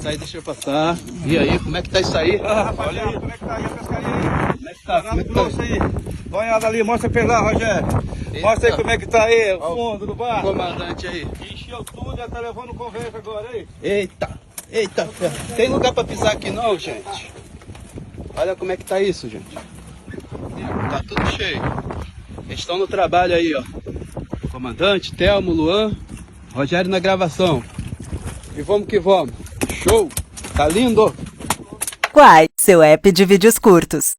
passar aí, deixa eu passar. E aí, como é que tá isso aí? Olha aí, como é que tá aí a pescaria aí? Como é que tá? Como é que tá? Aí. Dá uma olhada ali, mostra pra ele lá, Rogério. Mostra aí como é que tá aí, o fundo do O barco. comandante aí. Encheu tudo, já tá levando conversa agora aí. Eita, ferro. Tem lugar pra pisar aqui não, gente? Olha como é que tá isso, gente. Tá tudo cheio. Eles estão no trabalho aí, ó. Comandante, Telmo, Luan, Rogério na gravação. E vamos que vamos. Show! Tá lindo! Quai, seu app de vídeos curtos.